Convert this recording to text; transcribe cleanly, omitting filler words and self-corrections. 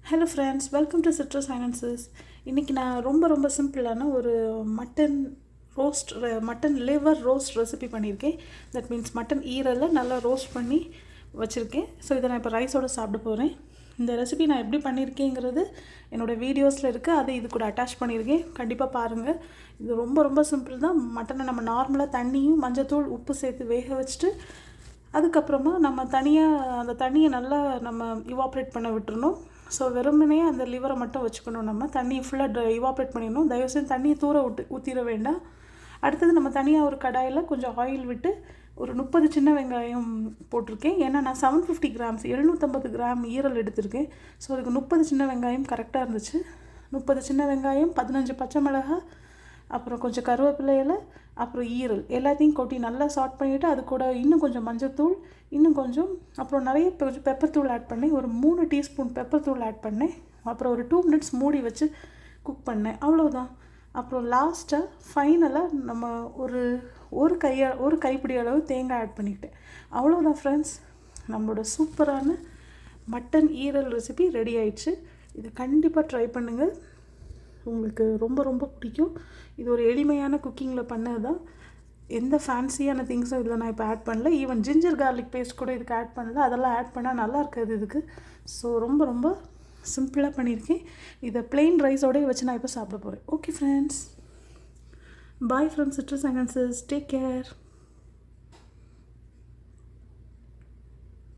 Hello friends, welcome to citrus finances. இன்றைக்கி நான் ரொம்ப சிம்பிளான ஒரு mutton mutton liver roast recipe பண்ணியிருக்கேன். தட் மீன்ஸ் மட்டன் ஈரலை நல்லா ரோஸ்ட் பண்ணி வச்சுருக்கேன். ஸோ இதை நான் இப்போ ரைஸோடு சாப்பிட போகிறேன். இந்த ரெசிபி நான் எப்படி பண்ணியிருக்கேங்கிறது என்னோடய வீடியோஸில் இருக்குது. அதை இது கூட அட்டாச் பண்ணியிருக்கேன். கண்டிப்பாக பாருங்கள். இது ரொம்ப சிம்பிள் தான். மட்டனை நம்ம நார்மலாக தண்ணியும் மஞ்சத்தூள் உப்பு சேர்த்து வேக வச்சுட்டு அதுக்கப்புறமா நம்ம தனியாக அந்த தண்ணியை நல்லா நம்ம இவாப்ரேட் பண்ண விட்டுறணும். ஸோ வெறுமனே அந்த லிவரை மட்டும் வச்சுக்கணும். நம்ம தண்ணியை ஃபுல்லாக இவாப்ரேட் பண்ணிடணும். தயவுசெய்து தண்ணியை ஊற்றிட வேண்டாம். அடுத்தது நம்ம தனியாக ஒரு கடாயில் கொஞ்சம் ஆயில் விட்டு ஒரு 30 சின்ன வெங்காயம் போட்டிருக்கேன். ஏன்னா நான் 750 கிராம்ஸ் 750 கிராம் ஈரல் எடுத்திருக்கேன். ஸோ அதுக்கு 30 சின்ன வெங்காயம் கரெக்டாக இருந்துச்சு. 30 சின்ன வெங்காயம், 15 பச்சை மிளகாய், அப்புறம் கொஞ்சம் கருவேப்பிலை இலை, அப்புறம் ஈரல் எல்லாத்தையும் கொட்டி நல்லா சாட் பண்ணிவிட்டு அது கூட இன்னும் கொஞ்சம் மஞ்சள்தூள், இன்னும் கொஞ்சம் அப்புறம் நிறைய பெப்பர் தூள் ஆட் பண்ணேன். ஒரு 3 டீஸ்பூன் பெப்பர் தூள் ஆட் பண்ணேன். அப்புறம் ஒரு 2 மினிட்ஸ் மூடி வச்சு குக் பண்ணேன். அவ்வளோதான். அப்புறம் லாஸ்ட்டாக ஃபைனலாக நம்ம ஒரு கைப்பிடி அளவு தேங்காய் ஆட் பண்ணிக்கிட்டேன். அவ்வளோதான் ஃப்ரெண்ட்ஸ், நம்மளோட சூப்பரான மட்டன் ஈரல் ரெசிபி ரெடி ஆயிடுச்சு. இதை கண்டிப்பாக ட்ரை பண்ணுங்கள். உங்களுக்கு ரொம்ப பிடிக்கும். இது ஒரு எளிமையான குக்கிங்கில் பண்ணது தான். எந்த ஃபேன்சியான திங்ஸும் இதில் நான் இப்போ ஆட் பண்ணல. ஈவன் ஜிஞ்சர் கார்லிக் பேஸ்ட் கூட இதுக்கு ஆட் பண்ணல. அதெல்லாம் ஆட் பண்ணால் நல்லா இருக்காது இதுக்கு. ஸோ ரொம்ப சிம்பிளாக பண்ணியிருக்கேன். இதை பிளெயின் ரைஸோடய வச்சு நான் இப்போ சாப்பிட போகிறேன். Okay friends, bye from citrus finances. Take care.